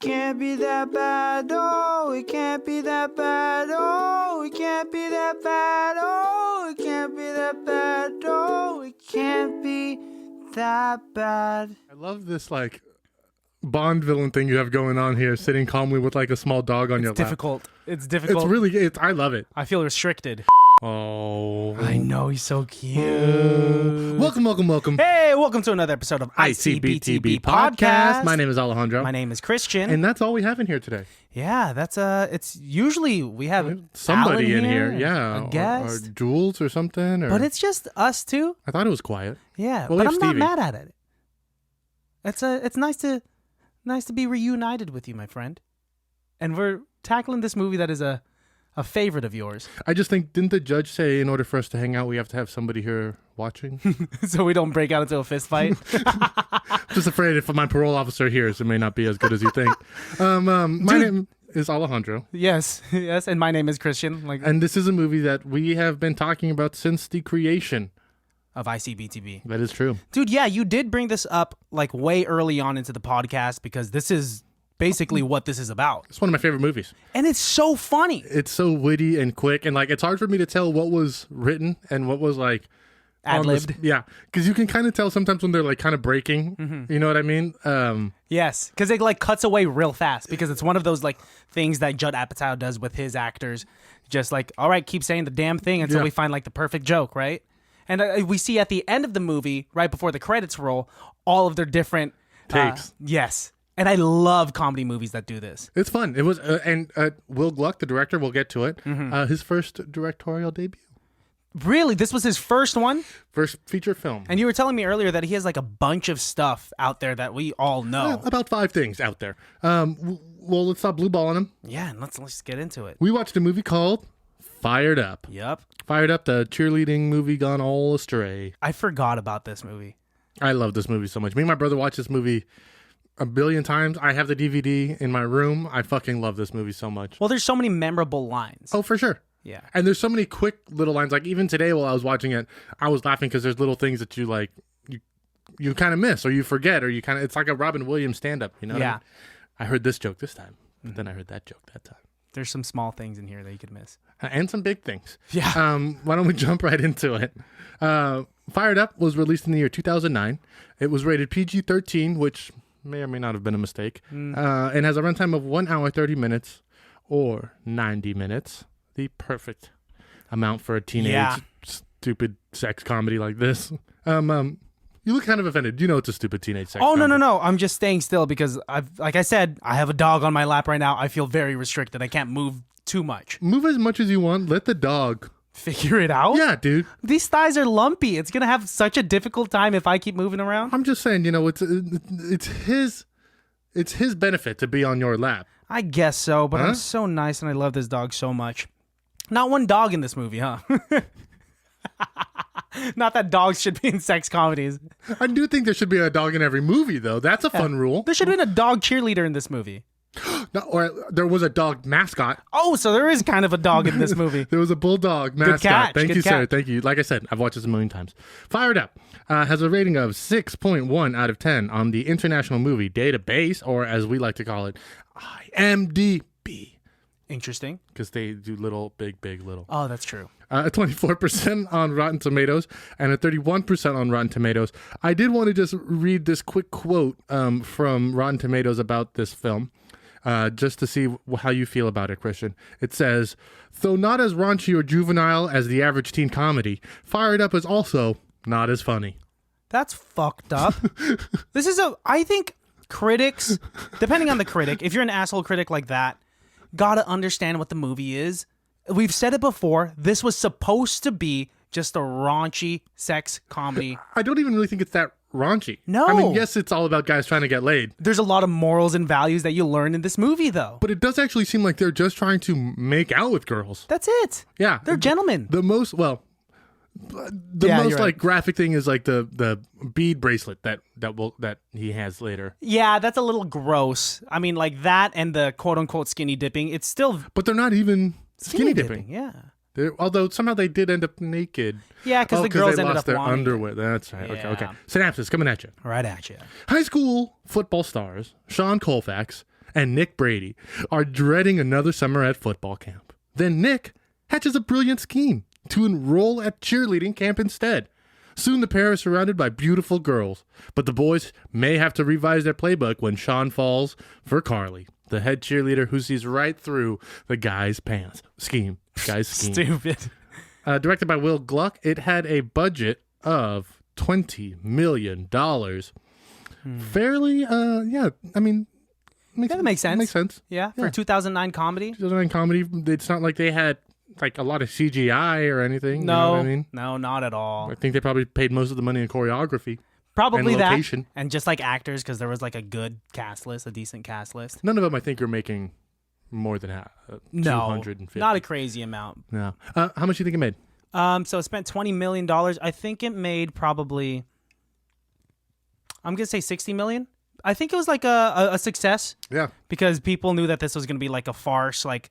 can't be that bad. Oh, it can't be that bad. Oh, it can't be that bad. Oh, it can't be that bad. Oh, it can't be that bad. I love this like Bond villain thing you have going on here, sitting calmly with like a small dog on your lap. It's difficult. It's really, I love it. I feel restricted. Oh, I know, he's so cute. Welcome. Hey, welcome to another episode of ICBTB Podcast. My name is Alejandro. My name is Christian. And that's all we have in here today. Yeah, that's it's usually we have somebody Alan in here. Yeah. a guest. Or Jules or something. But it's just us two. I thought it was quiet. Yeah, well, but I'm Stevie. not mad at it. It's nice to be reunited with you, my friend. And we're tackling this movie that is a favorite of yours. I just think, didn't the judge say in order for us to hang out, we have to have somebody here watching? So we don't break out into a fist fight? Just afraid if my parole officer hears, it may not be as good as you think. My name is Alejandro. Yes, and my name is Christian. And this is a movie that we have been talking about since the creation of ICBTB. That is true. Dude, yeah, you did bring this up like way early on into the podcast because this is basically what this is about. It's one of my favorite movies. And it's so funny. It's so witty and quick, and like it's hard for me to tell what was written and what was like ad-libbed. Yeah, because you can kind of tell sometimes when they're like kind of breaking. Mm-hmm. You know what I mean? Yes, because it like cuts away real fast because it's one of those like things that Judd Apatow does with his actors. Just like, all right, keep saying the damn thing until we find like the perfect joke, right? And we see at the end of the movie, right before the credits roll, all of their different takes. Yes. And I love comedy movies that do this. It's fun. It was, and Will Gluck, the director, we'll get to it, his first directorial debut. Really? This was his first one? First feature film. And you were telling me earlier that he has like a bunch of stuff out there that we all know. About 5 things out there. Well, let's stop blue balling them. Yeah, and let's get into it. We watched a movie called Fired Up. Yep. Fired Up, the cheerleading movie gone all astray. I forgot about this movie. I love this movie so much. Me and my brother watched this movie a billion times. I have the DVD in my room. I fucking love this movie so much. Well, there's so many memorable lines. Oh, for sure. Yeah. And there's so many quick little lines. Like even today while I was watching it, I was laughing because there's little things that you like, you kind of miss or you forget or you kind of, it's like a Robin Williams stand-up, you know? Yeah. What I mean? I heard this joke this time, but then I heard that joke that time. There's some small things in here that you could miss. And some big things. Yeah. Why don't we jump right into it? Fired Up was released in the year 2009. It was rated PG-13, which may or may not have been a mistake, and has a runtime of 1 hour, 30 minutes or 90 minutes. The perfect amount for a teenage stupid sex comedy like this. You look kind of offended. You know it's a stupid teenage sex comedy. No. I'm just staying still because like I said, I have a dog on my lap right now. I feel very restricted. I can't move too much. Move as much as you want. Let the dog figure it out. Yeah, dude. These thighs are lumpy. It's going to have such a difficult time if I keep moving around. I'm just saying, you know, it's his benefit to be on your lap. I guess so, but I'm so nice and I love this dog so much. Not one dog in this movie, huh? Not that dogs should be in sex comedies. I do think there should be a dog in every movie, though. That's a fun rule. There should have been a dog cheerleader in this movie. No, or there was a dog mascot. Oh, so there is kind of a dog in this movie. There was a bulldog mascot. Good catch. Thank Good you, catch. sir. Thank you. Like I said, I've watched this a million times. Fired Up has a rating of 6.1 out of 10 on the International Movie Database, or as we like to call it, IMDb. Interesting. Because they do little, big, little. Oh, that's true. A 24% on Rotten Tomatoes and a 31% on Rotten Tomatoes. I did want to just read this quick quote from Rotten Tomatoes about this film, just to see how you feel about it, Christian. It says, though not as raunchy or juvenile as the average teen comedy, Fired Up is also not as funny. That's fucked up. I think critics, depending on the critic, if you're an asshole critic like that, gotta understand what the movie is. We've said it before. This was supposed to be just a raunchy sex comedy. I don't even really think it's that raunchy. No. I mean, yes, it's all about guys trying to get laid. There's a lot of morals and values that you learn in this movie, though. But it does actually seem like they're just trying to make out with girls. That's it. Yeah. They're gentlemen. The most like graphic thing is like the bead bracelet that he has later. Yeah, that's a little gross. I mean, like that and the quote unquote skinny dipping. It's still, but they're not even skinny dipping. Yeah. Although somehow they did end up naked. Yeah, because the girls ended up their wanting underwear. That's right. Yeah. Okay. Synapses coming at you. Right at you. High school football stars Sean Colfax and Nick Brady are dreading another summer at football camp. Then Nick hatches a brilliant scheme to enroll at cheerleading camp instead. Soon the pair are surrounded by beautiful girls, but the boys may have to revise their playbook when Sean falls for Carly, the head cheerleader who sees right through the guy's scheme. Stupid. Directed by Will Gluck, it had a budget of $20 million. Fairly, yeah, I mean, that makes sense. Makes sense. Yeah, for a 2009 comedy. 2009 comedy, it's not like they had like a lot of CGI or anything. No, you know what I mean? No, not at all. I think they probably paid most of the money in choreography. Probably and that, location. And just like actors, because there was like a good cast list, a decent cast list. None of them, I think, are making more than no, 250. Not a crazy amount. No. How much do you think it made? So it spent $20 million. I think it made probably, I'm gonna say $60 million. I think it was like a success. Yeah. Because people knew that this was gonna be like a farce. Like,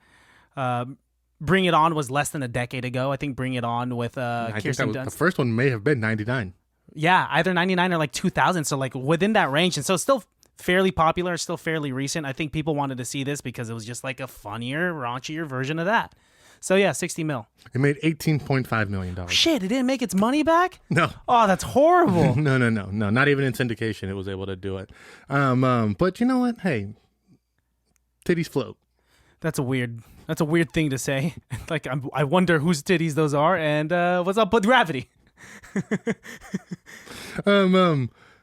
Bring It On was less than a decade ago. I think Bring It On with Kirsten Dunst. The first one may have been 99. Yeah, either 99 or like 2000. So like within that range, and so it's still fairly popular, still fairly recent. I think people wanted to see this because it was just like a funnier, raunchier version of that. So yeah, 60 mil. It made $18.5 million. Shit, it didn't make its money back? No. Oh, that's horrible. No. Not even in syndication it was able to do it. But you know what? Hey, titties float. That's a weird thing to say. Like, I wonder whose titties those are, and what's up with Gravity?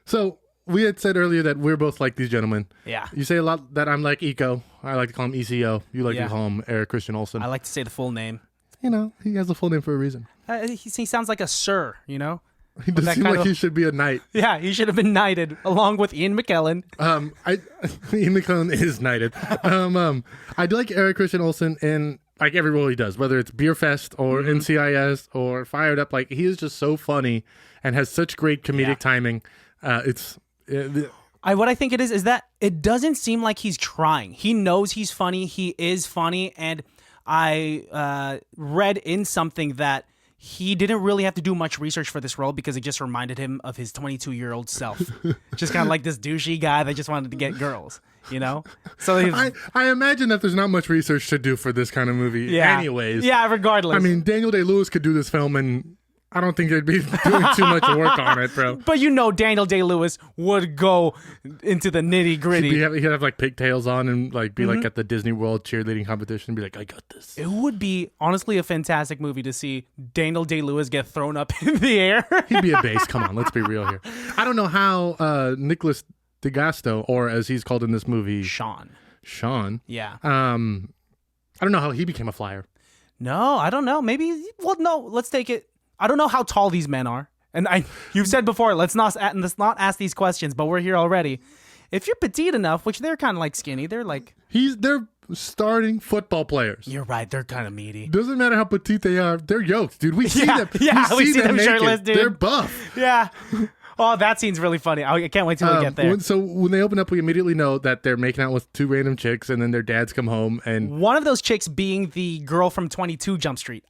So we had said earlier that we're both like these gentlemen. Yeah. You say a lot that I'm like Eco. I like to call him ECO. You like to call him Eric Christian Olsen. I like to say the full name. You know, he has a full name for a reason. He sounds like a sir, you know? He does seem like he should be a knight. Yeah, he should have been knighted along with Ian McKellen. Ian McKellen is knighted. I do like Eric Christian Olsen in like every role he does, whether it's Beer Fest or NCIS or Fired Up. Like, he is just so funny and has such great comedic timing. What I think it is that it doesn't seem like he's trying. He knows he's funny. He is funny. And I read in something that he didn't really have to do much research for this role because it just reminded him of his 22-year-old self. Just kind of like this douchey guy that just wanted to get girls, you know? So I imagine that there's not much research to do for this kind of movie anyways. Yeah, regardless. I mean, Daniel Day-Lewis could do this film and I don't think they'd be doing too much work on it, bro. But you know Daniel Day-Lewis would go into the nitty-gritty. He'd have like pigtails on and like be like at the Disney World cheerleading competition and be like, I got this. It would be honestly a fantastic movie to see Daniel Day-Lewis get thrown up in the air. He'd be a bass. Come on, let's be real here. I don't know how Nicholas DeGasto, or as he's called in this movie, Sean. Yeah. I don't know how he became a flyer. No, I don't know. Maybe. Well, no. Let's take it. I don't know how tall these men are. And you've said before, let's not ask these questions, but we're here already. If you're petite enough, which they're kind of like skinny, they're starting football players. You're right, they're kind of meaty. Doesn't matter how petite they are, they're yoked, dude. We see them. Yeah, we see them shirtless, dude. They're buff. Yeah. Oh, that scene's really funny. I can't wait till we get there. So when they open up, we immediately know that they're making out with two random chicks, and then their dads come home, and one of those chicks being the girl from 22 Jump Street.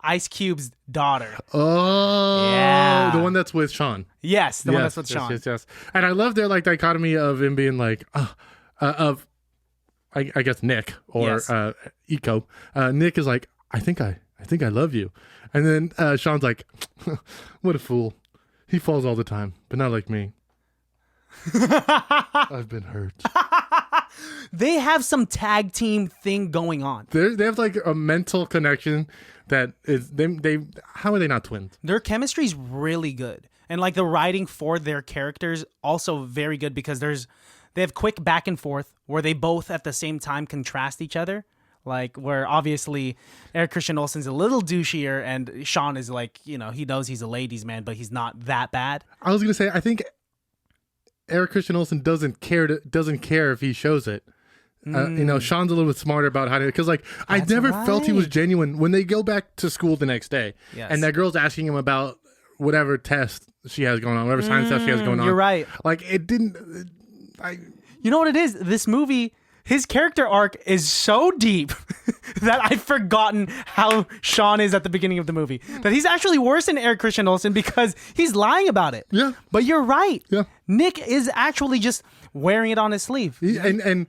Ice Cube's daughter. Oh, yeah, the one that's with Sean. Yes, the one that's with Sean. Yes. And I love their like dichotomy of him being like, I guess Nick or Eco. Nick is like, I think I love you, and then Sean's like, what a fool. He falls all the time, but not like me. I've been hurt. They have some tag team thing going on. They have like a mental connection that is they. How are they not twins? Their chemistry's really good, and like the writing for their characters also very good because they have quick back and forth where they both at the same time contrast each other. Like where obviously Eric Christian Olsen's a little douchier and Sean is like, you know, he knows he's a ladies' man, but he's not that bad. I was gonna say, I think Eric Christian Olsen doesn't care if he shows it. You know, Sean's a little bit smarter about how to, because like I never felt he was genuine when they go back to school the next day, and that girl's asking him about whatever test she has going on, whatever science test she has going on. You're right. Like it didn't. You know what it is? This movie his character arc is so deep that I've forgotten how Sean is at the beginning of the movie. That he's actually worse than Eric Christian Olsen because he's lying about it. Yeah. But you're right. Yeah. Nick is actually just wearing it on his sleeve. And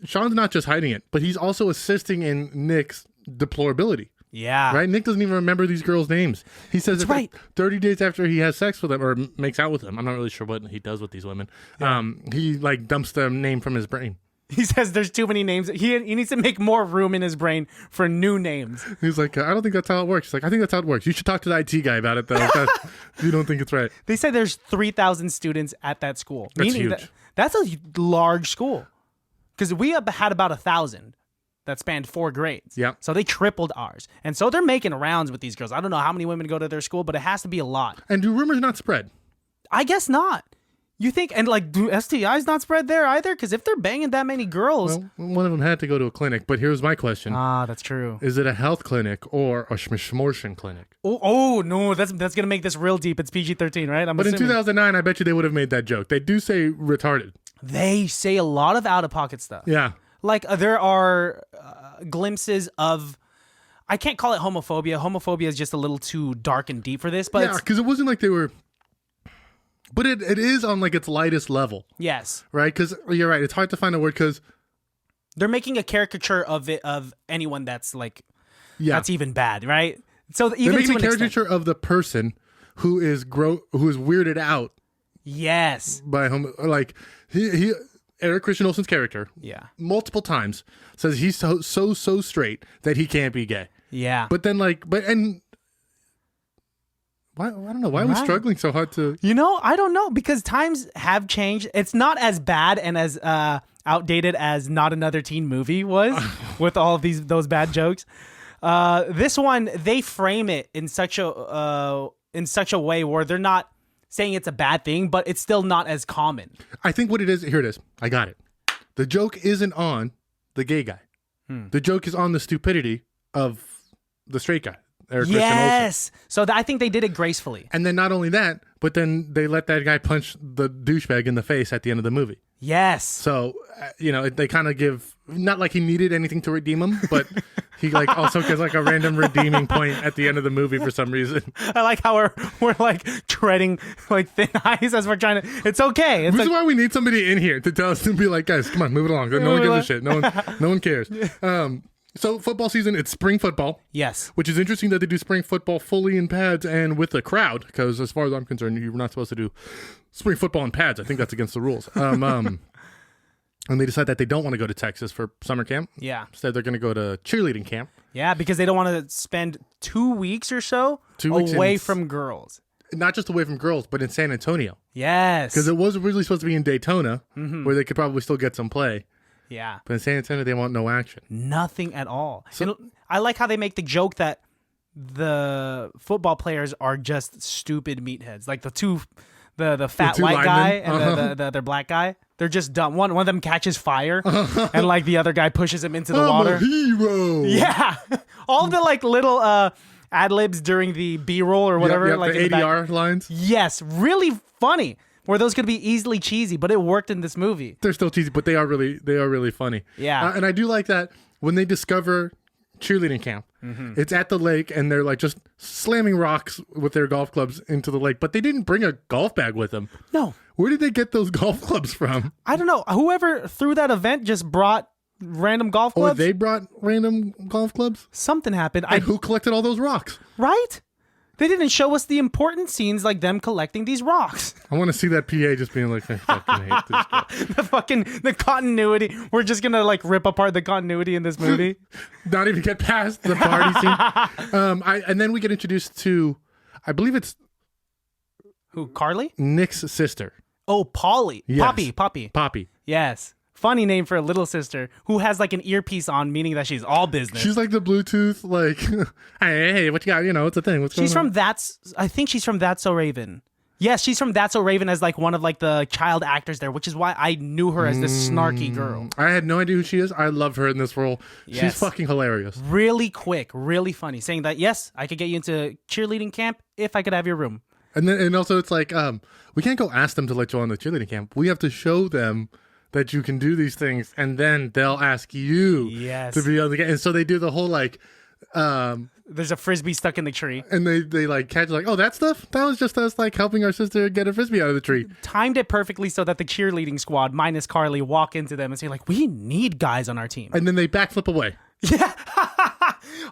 Sean's not just hiding it, but he's also assisting in Nick's deplorability. Yeah. Right? Nick doesn't even remember these girls' names. He says That's right. 30 days after he has sex with them or makes out with them. I'm not really sure what he does with these women. Yeah. He like dumps their name from his brain. He says there's too many names. He needs to make more room in his brain for new names. He's like, I don't think that's how it works. He's like, I think that's how it works. You should talk to the IT guy about it, though. If you don't think it's right. They said there's 3,000 students at that school. That's meaning huge. That's a large school. Because we had about 1,000 that spanned 4 grades. Yeah. So they tripled ours. And so they're making rounds with these girls. I don't know how many women go to their school, but it has to be a lot. And do rumors not spread? I guess not. You think, and like, do STIs not spread there either? Because if they're banging that many girls. Well, one of them had to go to a clinic, but here's my question. That's true. Is it a health clinic or a schmortion clinic? Oh, no, that's going to make this real deep. It's PG-13, right? But in 2009, I bet you they would have made that joke. They do say retarded. They say a lot of out-of-pocket stuff. Yeah. Like, there are glimpses of, I can't call it homophobia. Homophobia is just a little too dark and deep for this. But yeah, because it wasn't like they were, but it is on like its lightest level. Yes. Right? Because you're right. It's hard to find a word because they're making a caricature of it, of anyone that's like, yeah, that's even bad, right? So even they're making to a an caricature of the person who is weirded out. Yes. By like he Eric Christian Olsen's character, yeah, multiple times says he's so straight that he can't be gay. Yeah. But then why I don't know why are we struggling so hard to. I don't know, because times have changed. It's not as bad and as outdated as Not Another Teen Movie was with all of those bad jokes. This one, they frame it in such a way where they're not saying it's a bad thing, but it's still not as common. I think what it is, here it is. I got it. The joke isn't on the gay guy. The joke is on the stupidity of the straight guy, Eric Christian Olsen. Yes. So I think they did it gracefully. And then not only that, but then they let that guy punch the douchebag in the face at the end of the movie. Yes. So, they kind of give, not like he needed anything to redeem him, but he like also gives like a random redeeming point at the end of the movie for some reason. I like how we're like treading like thin ice as we're trying to, it's okay. This is why we need somebody in here to tell us to be like, guys, come on, move it along. No one gives a shit. No one cares. So football season, it's spring football. Yes. Which is interesting that they do spring football fully in pads and with a crowd, because as far as I'm concerned, you're not supposed to do spring football in pads. I think that's against the rules. And they decide that they don't want to go to Texas for summer camp. Yeah. Instead, they're going to go to cheerleading camp. Yeah, because they don't want to spend 2 weeks or so away from girls. Not just away from girls, but in San Antonio. Yes. Because it was originally supposed to be in Daytona, where they could probably still get some play. Yeah. But in San Antonio, they want no action. Nothing at all. So, I like how they make the joke that the football players are just stupid meatheads. Like the fat white guy and the other black guy. They're just dumb. One of them catches fire and like the other guy pushes him into the water. I'm a hero. Yeah. All the like little ad-libs during the B-roll or whatever. Yep, like the ADR lines. Yes. Really funny. Where those could be easily cheesy, but it worked in this movie. They're still cheesy, but they are really funny. Yeah. And I do like that when they discover cheerleading camp, it's at the lake and they're like just slamming rocks with their golf clubs into the lake, but they didn't bring a golf bag with them. No. Where did they get those golf clubs from? I don't know. Whoever threw that event just brought random golf clubs. Or they brought random golf clubs? Something happened. And who collected all those rocks? Right? They didn't show us the important scenes like them collecting these rocks. I want to see that PA just being like, I fucking hate this guy. the continuity. We're just going to like rip apart the continuity in this movie. Not even get past the party scene. And then we get introduced to, I believe it's... Who, Carly? Nick's sister. Oh, Polly. Yes. Poppy. Yes. Funny name for a little sister who has like an earpiece on, meaning that she's all business. She's like the Bluetooth, like, hey, what you got? It's a thing. What's going on? I think she's from That's So Raven. Yes, she's from That's So Raven as like one of like the child actors there, which is why I knew her as this snarky girl. I had no idea who she is. I love her in this role. Yes. She's fucking hilarious. Really quick, really funny. Saying that, yes, I could get you into cheerleading camp if I could have your room. And also it's like, we can't go ask them to let you on the cheerleading camp. We have to show them that you can do these things, and then they'll ask you Yes. to be able to get. And so they do the whole like, There's a frisbee stuck in the tree. and they like catch like, oh, that stuff that was just us like helping our sister get a frisbee out of the tree. Timed it perfectly so that the cheerleading squad, minus Carly, walk into them and say like, we need guys on our team. And then they backflip away. Yeah.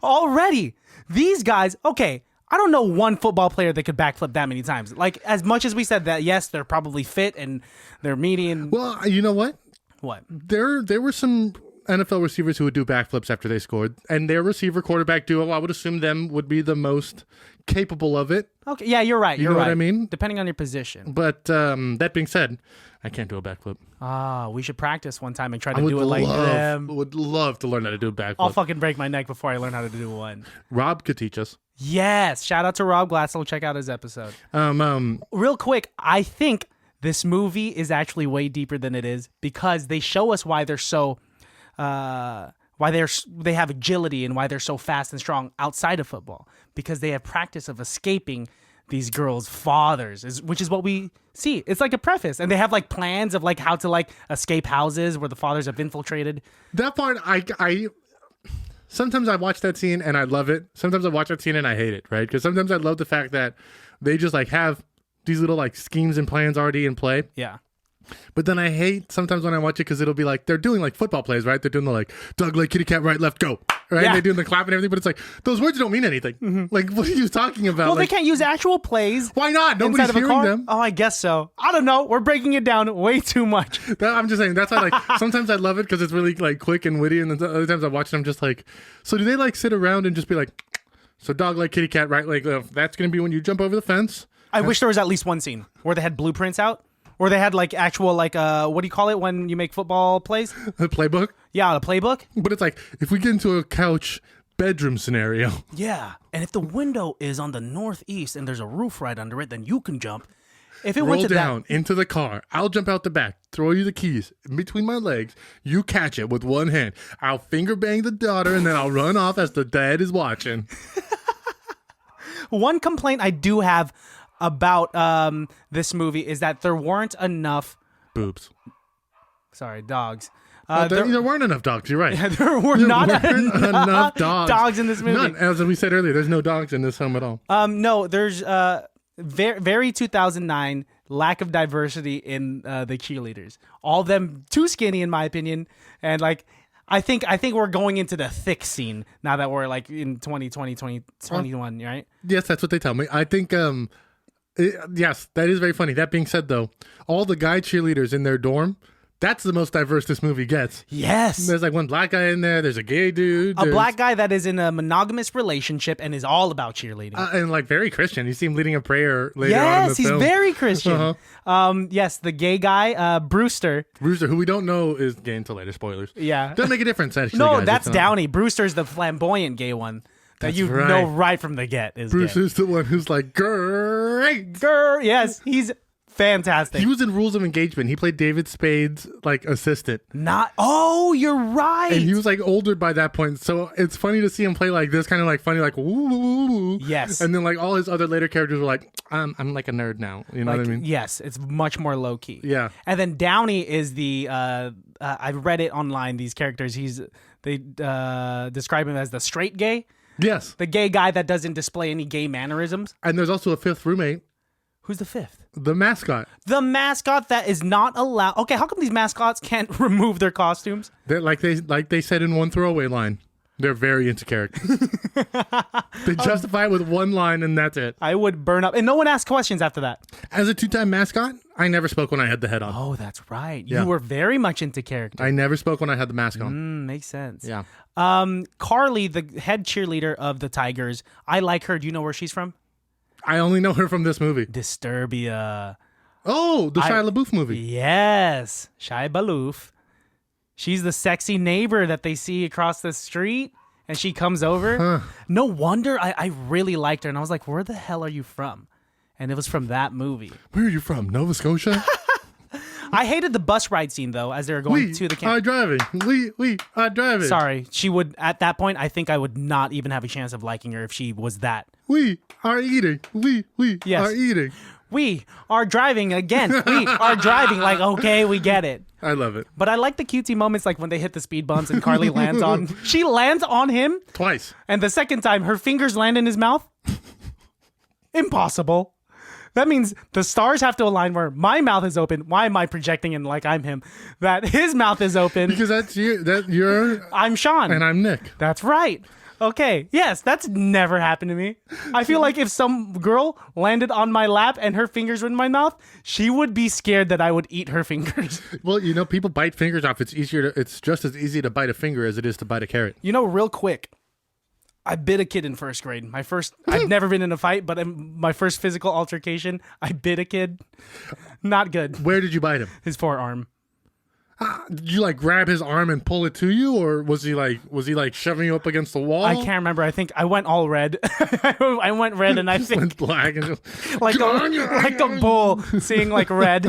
Already. These guys, okay, I don't know one football player that could backflip that many times. Like, as much as we said that, yes, they're probably fit and they're meaty and... Well, you know what? What? There were some NFL receivers who would do backflips after they scored, and their receiver quarterback duo, I would assume them would be the most capable of it. Okay, yeah, you're right. You know what I mean? Depending on your position. But that being said, I can't do a backflip. We should practice one time and try to I would do it like them. would love to learn how to do a backflip. I'll fucking break my neck before I learn how to do one. Rob could teach us. Yes, shout out to Rob Glassell. Check out his episode. Um, Real quick, I think this movie is actually way deeper than it is because they show us why they're so, they have agility and why they're so fast and strong outside of football because they have practice of escaping these girls' fathers, which is what we see. It's like a preface, and they have like plans of like how to like escape houses where the fathers have infiltrated. that part, I sometimes I watch that scene and I love it. Sometimes I watch that scene and I hate it, right? Because sometimes I love the fact that they just like have these little like schemes and plans already in play. Yeah. But then I hate sometimes when I watch it because it'll be like they're doing like football plays, right? They're doing the like dog leg, kitty cat, right, left, go, right? Yeah. And they're doing the clap and everything, but it's like those words don't mean anything. Like, what are you talking about? Well, like, they can't use actual plays. why not? Inside Nobody's of a hearing car? them. Oh, I guess so. I don't know. We're breaking it down way too much. I'm just saying that's why like sometimes I love it because it's really like quick and witty, and then other times I watch it, I'm just like, so do they like sit around and just be like, so dog leg, kitty cat, right? Like that's gonna be when you jump over the fence. I wish there was at least one scene where they had blueprints out, or they had like actual like what do you call it when you make football plays? The playbook. Yeah, the playbook. But it's like if we get into a couch bedroom scenario. Yeah, and if the window is on the northeast and there's a roof right under it, then you can jump. If it went Roll to down into the car. I'll jump out the back, throw you the keys in between my legs. You catch it with one hand. I'll finger bang the daughter, and then I'll run off as the dad is watching. one complaint I do have about this movie is that there weren't enough. Boobs. Sorry, dogs. There weren't enough dogs. You're right. There were not weren't enough dogs. in this movie. None. As we said earlier, there's no dogs in this film at all. No, there's very 2009 lack of diversity in the cheerleaders. All of them too skinny, in my opinion, and like I think we're going into the thick scene now that we're like in 2020, 2021, right? Yes, that's what they tell me. I think. Yes, that is very funny. That being said, though, all the guy cheerleaders in their dorm. That's the most diverse this movie gets. Yes. There's like one black guy in there. There's a gay dude. A black guy that is in a monogamous relationship and is all about cheerleading. And like very Christian. You see him leading a prayer later on in the Yes, he's film. very Christian. Uh-huh. Yes, the gay guy, Brewster. Brewster, who we don't know is gay until later. Spoilers. Yeah. Doesn't make a difference, actually. No, guys. that's It's not. Downey. Brewster's the flamboyant gay one that That's you right. know right from the get is gay. Brewster's the one who's like, great. Grr, yes, he's fantastic. He was in Rules of Engagement. He played David Spade's like assistant. Oh, you're right. And he was like older by that point. So it's funny to see him play like this, kind of like funny, like woo. Yes. And then like all his other later characters were like, I'm like a nerd now. You know like, what I mean? yes, it's much more low key. Yeah. And then Downey is the I read it online. These characters, they describe him as the straight gay, Yes. the gay guy that doesn't display any gay mannerisms. And there's also a fifth roommate, Who's the fifth? the mascot. The mascot that is not allowed. Okay, how come these mascots can't remove their costumes? That like they said in one throwaway line. They're very into character. They justify it with one line and that's it. I would burn up, and no one asked questions after that. As a 2-time mascot, I never spoke when I had the head on. Oh, that's right. Yeah. You were very much into character. I never spoke when I had the mask on. Makes sense. Yeah. Carly, the head cheerleader of the Tigers, I like her. Do you know where she's from? I only know her from this movie. Disturbia. Oh, the Shia LaBeouf movie. Yes, Shia LaBeouf. She's the sexy neighbor that they see across the street, and she comes over. Huh. No wonder I really liked her, and I was like, where the hell are you from? And it was from that movie. Where are you from? Nova Scotia? I hated the bus ride scene, though, as they were going to the camp. are driving. We are driving. Sorry, she would, at that point, I think I would not even have a chance of liking her if she was that. We are eating. We Yes. are eating. We are driving again. We are driving. Like, okay, we get it. I love it. But I like the cutesy moments like when they hit the speed bumps and Carly lands on... She lands on him. Twice. And the second time, her fingers land in his mouth. Impossible. That means the stars have to align where my mouth is open. Why am I projecting in like I'm him? That his mouth is open. Because that's you. You're... I'm Sean. And I'm Nick. That's right. Okay. Yes, that's never happened to me. I feel like if some girl landed on my lap and her fingers were in my mouth, she would be scared that I would eat her fingers. Well, people bite fingers off. It's just as easy to bite a finger as it is to bite a carrot. Real quick. I bit a kid in first grade. I've never been in a fight, but in my first physical altercation, I bit a kid. Not good. Where did you bite him? His forearm. Did you like grab his arm and pull it to you, or was he like shoving you up against the wall? I can't remember. I think I went all red. I went red, and I think went black and just like a bull seeing like red.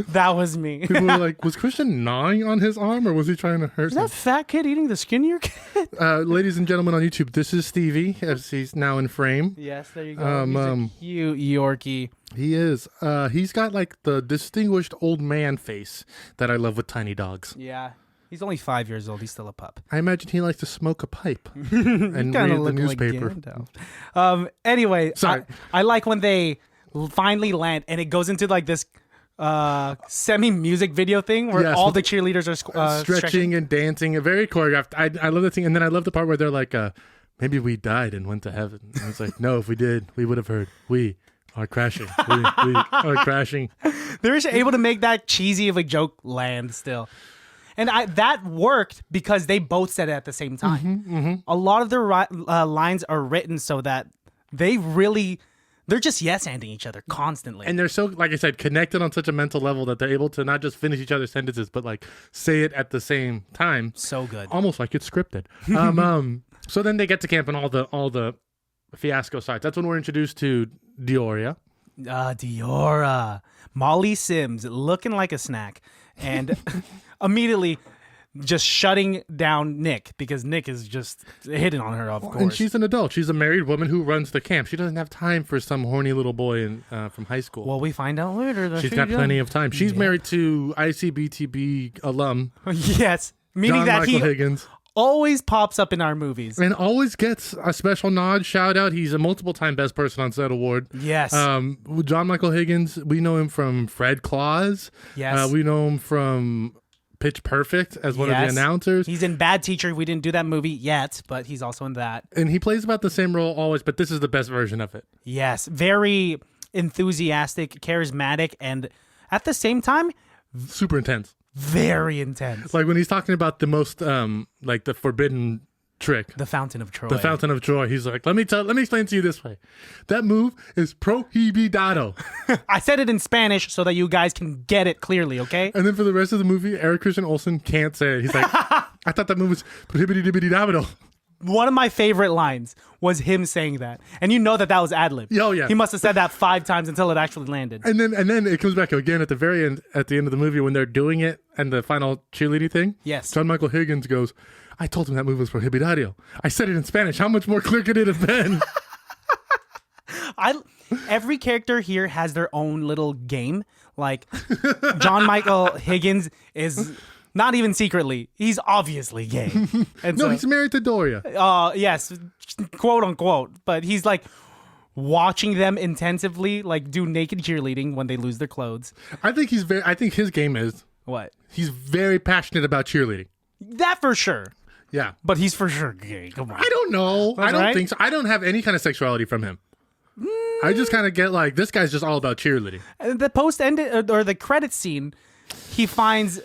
That was me. People were like, was Christian gnawing on his arm, or was he trying to hurt Is him? that fat kid eating the skinnier kid? Ladies and gentlemen on YouTube, this is Stevie, as he's now in frame. Yes, there you go. He's a cute Yorkie. He is. He's got like the distinguished old man face that I love with tiny dogs. Yeah. He's only 5 years old. He's still a pup. I imagine he likes to smoke a pipe and read the newspaper. Anyway, Sorry. I like when they finally land and it goes into like this semi-music video thing where all the cheerleaders are stretching and dancing. Very choreographed. I love the thing. And then I love the part where they're like, maybe we died and went to heaven. And it's like, no, if we did, we would have heard. We are crashing. We are crashing. They're able to make that cheesy of a joke land still. And that worked because they both said it at the same time. A lot of their lines are written so that they're just yes-anding each other constantly. And they're so, like I said, connected on such a mental level that they're able to not just finish each other's sentences, but like say it at the same time. So good. Almost like it's scripted. So then they get to camp and all the fiasco sites. That's when we're introduced to Diora. Diora. Molly Sims looking like a snack. And immediately just shutting down Nick because Nick is just hitting on her, of course. And she's an adult. She's a married woman who runs the camp. She doesn't have time for some horny little boy from high school. Well, we find out later that she's got plenty of time. She's married to ICBTB alum. Yes. Meaning John that Michael Higgins. Always pops up in our movies. And always gets a special nod, shout out. He's a multiple-time Best Person on Set award. Yes. John Michael Higgins, we know him from Fred Claus. Yes. We know him from Pitch Perfect as one of the announcers. He's in Bad Teacher. We didn't do that movie yet, but he's also in that. And he plays about the same role always, but this is the best version of it. Yes. Very enthusiastic, charismatic, and at the same time... super intense. Very intense. Like when he's talking about the most, like the forbidden trick. The Fountain of Troy. The Fountain of Troy. He's like, let me explain to you this way. That move is prohibido. I said it in Spanish so that you guys can get it clearly, okay? And then for the rest of the movie, Eric Christian Olsen can't say it. He's like, I thought that move was prohibido. One of my favorite lines was him saying that. And you know that was ad-lib. Oh, yeah. He must have said that 5 times until it actually landed. And then it comes back again at the very end, at the end of the movie when they're doing it and the final cheerleading thing. Yes. John Michael Higgins goes, I told him that move was prohibido. I said it in Spanish. How much more clear could it have been? Every character here has their own little game. Like, John Michael Higgins is... not even secretly. He's obviously gay. And no, he's married to Doria. Yes, quote unquote. But he's like watching them intensively, like do naked cheerleading when they lose their clothes. I think his game is what? He's very passionate about cheerleading. That for sure. Yeah. But he's for sure gay. Come on. I don't know. I don't think so. I don't have any kind of sexuality from him. I just kind of get like, this guy's just all about cheerleading. The post ended or the credit scene, he finds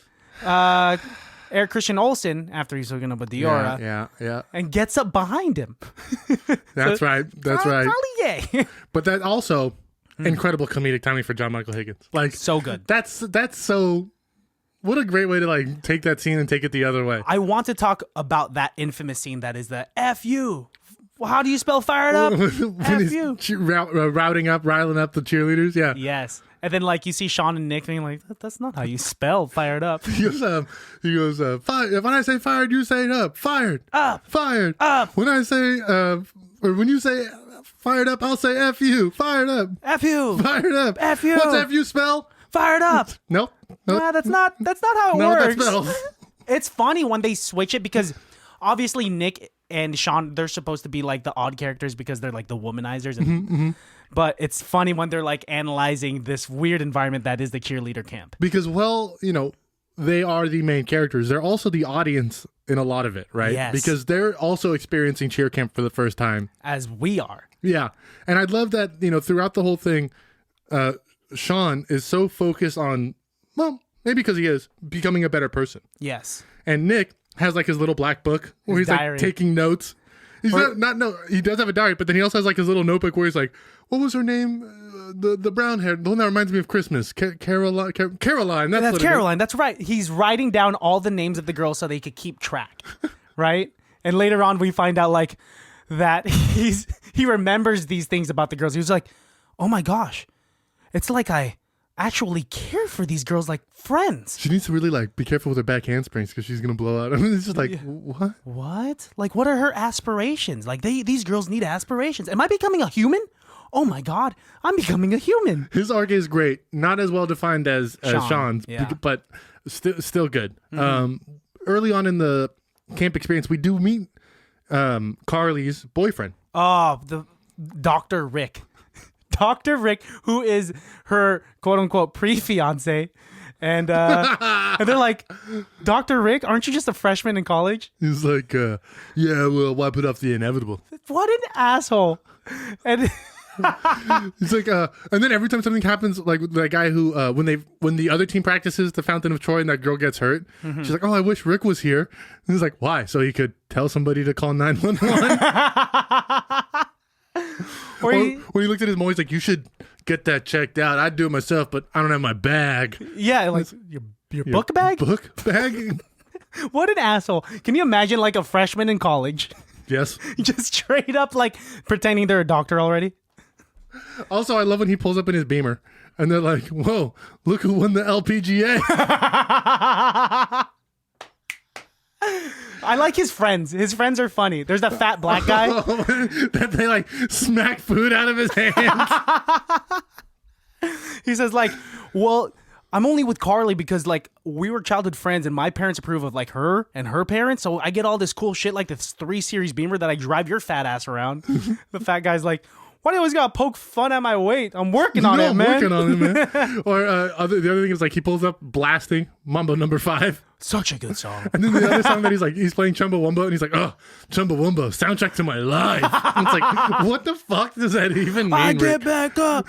Eric Christian Olsen after he's hooking up with Diora. Yeah. And gets up behind him. That's right. That's right. Probably gay. But that also incredible comedic timing for John Michael Higgins. Like so good. That's so. What a great way to like take that scene and take it the other way. I want to talk about that infamous scene that is the F you. Well, how do you spell fired up? F you. Riling up the cheerleaders. Yeah. Yes. And then, like, you see Sean and Nick being like, that's not how you spell fired up. He goes, when I say fired, you say up. Fired. Up. Fired. Up. When I say, or when you say fired up, I'll say F you. Fired up. F you. Fired up. F you. What's F you spell? Fired up. Nope. Nah, that's not how it No, works. that's Bill. It's funny when they switch it because obviously Nick and Sean, they're supposed to be like the odd characters because they're like the womanizers. And, But it's funny when they're like analyzing this weird environment that is the cheerleader camp. Because, well, you know, they are the main characters. They're also the audience in a lot of it, right? Yes. Because they're also experiencing cheer camp for the first time. As we are. Yeah. And I love that, you know, throughout the whole thing, Sean is so focused on, well, maybe because he is, becoming a better person. Yes. And Nick has like his little black book where he's diary. like taking notes. He's he does have a diary, but then he also has like his little notebook where he's like, what was her name? The brown hair, the one that reminds me of Christmas. Caroline. That's Caroline. That's right. He's writing down all the names of the girls so they could keep track. Right? And later on we find out like that he remembers these things about the girls. He was like, oh my gosh, it's like I actually care for these girls like friends. She needs to really like be careful with her back handsprings because she's gonna blow out. I mean, it's just like What? Like, what are her aspirations? Like, these girls need aspirations. Am I becoming a human? Oh my God, I'm becoming a human. His arc is great, not as well defined as Sean's, yeah. but still good. Early on in the camp experience, we do meet Carly's boyfriend. Oh, the Dr. Rick. Dr. Rick, who is her quote unquote pre-fiance. And they're like, Dr. Rick, aren't you just a freshman in college? He's like, yeah, we'll wipe it off the inevitable. What an asshole. And He's like, and then every time something happens, like that guy who, when the other team practices the Fountain of Troy and that girl gets hurt, she's like, oh, I wish Rick was here. And he's like, why? So he could tell somebody to call 911. Or when he looked at his mom, he's like, you should get that checked out. I'd do it myself, but I don't have my bag. Yeah, like your book bag? Book bag? What an asshole. Can you imagine like a freshman in college? Yes. Just straight up like pretending they're a doctor already? Also, I love when he pulls up in his Beamer and they're like, whoa, look who won the LPGA. I like his friends. His friends are funny. There's that fat black guy. That they like smack food out of his hands. He says like, well, I'm only with Carly because like we were childhood friends and my parents approve of like her and her parents. So I get all this cool shit like this 3 Series Beamer that I drive your fat ass around. The fat guy's like, why do you always gotta poke fun at my weight? I'm working on it, man. I'm working on it, man. Or the other thing is like he pulls up blasting Mambo number 5. Such a good song. And then the other song that he's playing Chumbawamba and he's like, oh, Chumbawamba, soundtrack to my life. And it's like, what the fuck does that even mean? I get back up.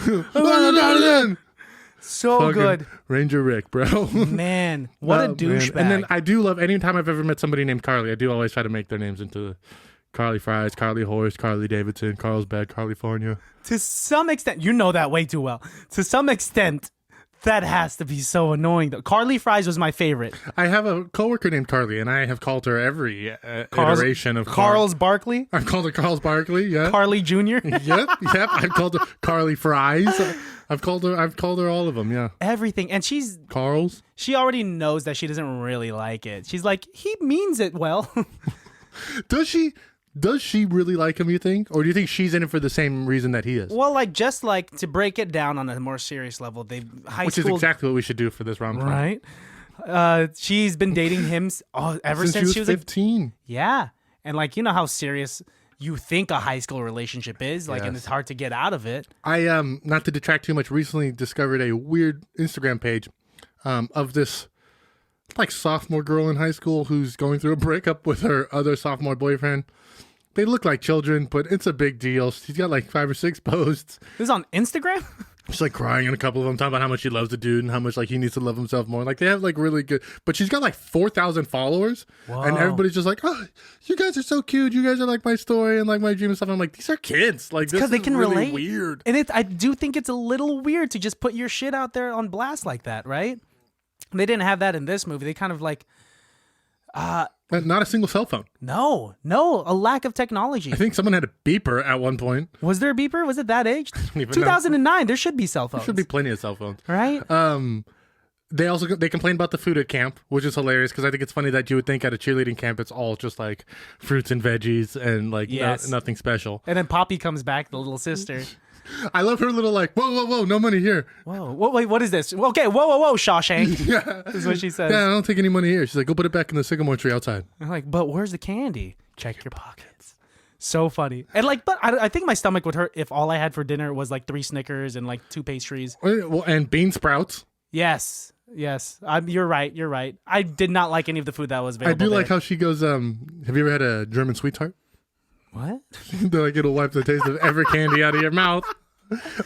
So Fucking good. Ranger Rick, bro. Man, what a douchebag. And then I do love, anytime I've ever met somebody named Carly, I do always try to make their names into Carly Fries, Carly Horse, Carly Davidson, Carlsbad, California. To some extent, you know that way too well. To some extent, that has to be so annoying. Though. Carly Fries was my favorite. I have a coworker named Carly, and I have called her every iteration of Carl's Barkley. I've called her Carl's Barkley. Yeah. Carly Jr. Yep. I've called her Carly Fries. I've called her all of them. Yeah. Everything, and Carl's. She already knows that she doesn't really like it. She's like, he means it well. Does she really like him, you think? Or do you think she's in it for the same reason that he is? Well, like, just like to break it down on a more serious level, Which is exactly what we should do for this rom-com. Right? She's been dating him ever since she was 15. Yeah. And like, you know how serious you think a high school relationship is, like, and it's hard to get out of it. I, not to detract too much, recently discovered a weird Instagram page of this like sophomore girl in high school who's going through a breakup with her other sophomore boyfriend. They look like children, but it's a big deal. She's got like 5 or 6 posts. This is on Instagram? She's like crying in a couple of them, talking about how much she loves the dude and how much like he needs to love himself more. Like they have like really good, but she's got like 4,000 followers. Whoa. And everybody's just like, oh, you guys are so cute. You guys are like my story and like my dream and stuff. I'm like, these are kids. Like this is they can really relate. weird. And I do think it's a little weird to just put your shit out there on blast like that, right? They didn't have that in this movie. They kind of like, not a single cell phone. No, a lack of technology. I think someone had a beeper at one point. Was there a beeper? Was it that age? 2009. Know. There should be cell phones. There should be plenty of cell phones, right? They complain about the food at camp, which is hilarious because I think it's funny that you would think at a cheerleading camp it's all just like fruits and veggies and like nothing special. And then Poppy comes back, the little sister. I love her little like, whoa, no money here. Whoa, wait, what is this? Okay, whoa, Shawshank. Yeah. Is what she says. Yeah, I don't take any money here. She's like, go put it back in the sycamore tree outside. I'm like, but where's the candy? Check your pockets. So funny. And like, but I think my stomach would hurt if all I had for dinner was like 3 Snickers and like 2 pastries. Well, and bean sprouts. Yes. You're right. I did not like any of the food that was available. I do like there. how she goes, have you ever had a German sweetheart? What? They're like, it'll wipe the taste of every candy out of your mouth.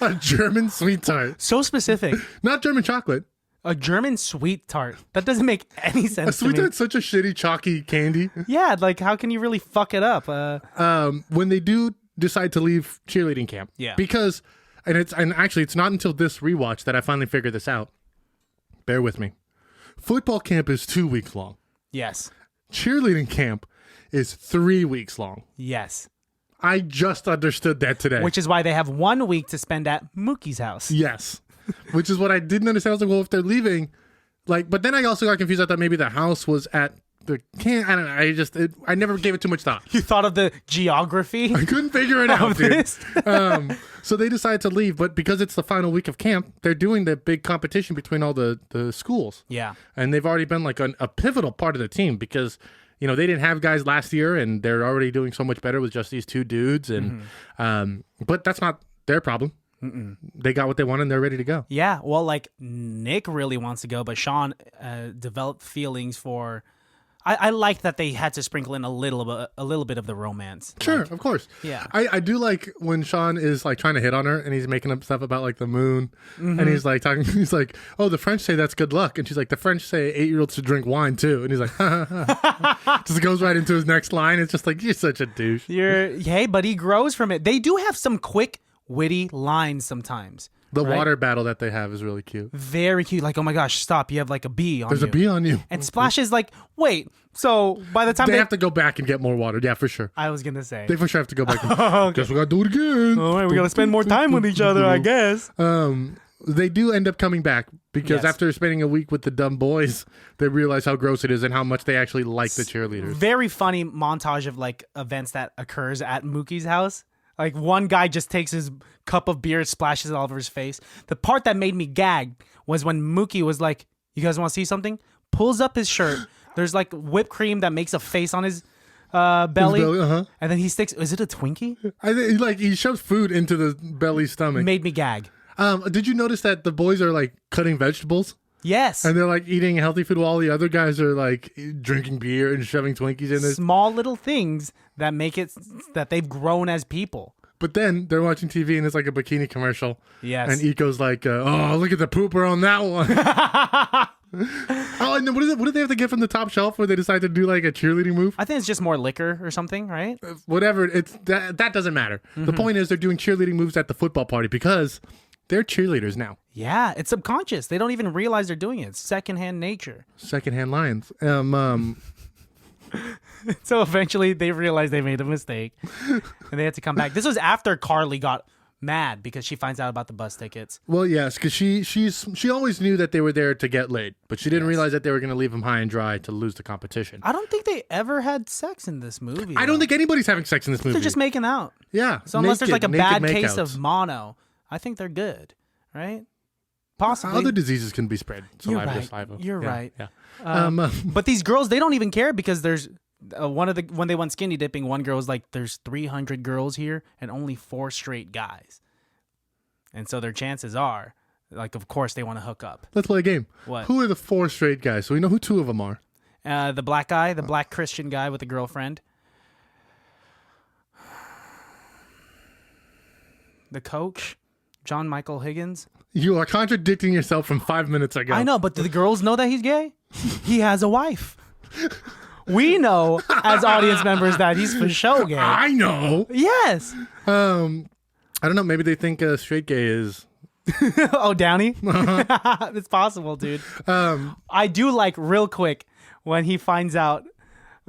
A German sweet tart. So specific. Not German chocolate. A German sweet tart. That doesn't make any sense A sweet to me. tart's such a shitty, chalky candy. Yeah, like how can you really fuck it up? When they do decide to leave cheerleading camp. Yeah. Because, and actually, it's not until this rewatch that I finally figured this out. Bear with me. Football camp is 2 weeks long. Yes. Cheerleading camp is 3 weeks long. Yes. I just understood that today. Which is why they have 1 week to spend at Mookie's house. Yes. Which is what I didn't understand. I was like, well, if they're leaving, like, but then I also got confused. I thought maybe the house was at the camp. I don't know. I never gave it too much thought. You thought of the geography I couldn't figure it out, of dude. this? So they decide to leave, but because it's the final week of camp, they're doing the big competition between all the schools. Yeah. And they've already been like a pivotal part of the team because, you know, they didn't have guys last year and they're already doing so much better with just these 2 dudes. And, but that's not their problem. They got what they wanted and they're ready to go. Yeah. Well, like Nick really wants to go, but Sean developed feelings for. I like that they had to sprinkle in a little bit of the romance. Sure, Like, of course. Yeah. I do like when Sean is like trying to hit on her and he's making up stuff about like the moon and he's like talking, he's like, oh, the French say that's good luck. And she's like, the French say 8-year-olds should drink wine too. And he's like, just goes right into his next line. It's just like, you're such a douche. Hey, but he grows from it. They do have some quick, witty lines sometimes. The right? water battle that they have is really cute. Very cute. Like, oh my gosh, stop. You have like a bee on There's you. a bee on you. And Splash is like, wait, so by the time They have to go back and get more water. Yeah, for sure. I was going to say. They for sure have to go back. Guess we got to do it again. All right, we got to spend more time with each other, I guess. They do end up coming back because Yes. after spending a week with the dumb boys, they realize how gross it is and how much they actually like the cheerleaders. Very funny montage of like events that occurs at Mookie's house. Like one guy just takes his cup of beer, splashes it all over his face. The part that made me gag was when Mookie was like, "You guys want to see something?" Pulls up his shirt. There's like whipped cream that makes a face on his belly, and then he sticks. Is it a Twinkie? I think like he shoves food into the belly stomach. Made me gag. Did you notice that the boys are like cutting vegetables Yes. and they're like eating healthy food while all the other guys are like drinking beer and shoving Twinkies in there? Small little things that make it that they've grown as people. But then they're watching TV and it's like a bikini commercial. Yes. And Eco's like, oh, look at the pooper on that one. Oh, and then what did they have to get from the top shelf where they decide to do like a cheerleading move? I think it's just more liquor or something, right? Whatever. It's that doesn't matter. The point is they're doing cheerleading moves at the football party because they're cheerleaders now. Yeah, it's subconscious. They don't even realize they're doing it. It's secondhand nature. Secondhand lions. So eventually they realized they made a mistake and they had to come back. This was after Carly got mad because she finds out about the bus tickets. Well, yes, because she always knew that they were there to get laid, but she didn't realize that they were going to leave them high and dry to lose the competition. I don't think they ever had sex in this movie. I don't think anybody's having sex in this movie. they're just making out. Yeah. So unless there's like a naked bad case makeouts. of mono, I think they're good, right? Possibly. Other diseases can be spread. You're Saliva to right. saliva. You're Yeah, right. Yeah. But these girls, they don't even care because there's when they went skinny dipping, one girl was like, "There's 300 girls here and only 4 straight guys," and so their chances are, like, of course, they want to hook up. Let's play a game. What? Who are the 4 straight guys? So we know who 2 of them are. The black guy, the black Christian guy with a girlfriend, the coach, John Michael Higgins. You are contradicting yourself from 5 minutes ago. I know, but do the girls know that he's gay? He has a wife. We know as audience members that he's for sure gay. I know. Yes. I don't know. Maybe they think straight gay is. Oh, Downey? It's possible, dude. I do like real quick when he finds out.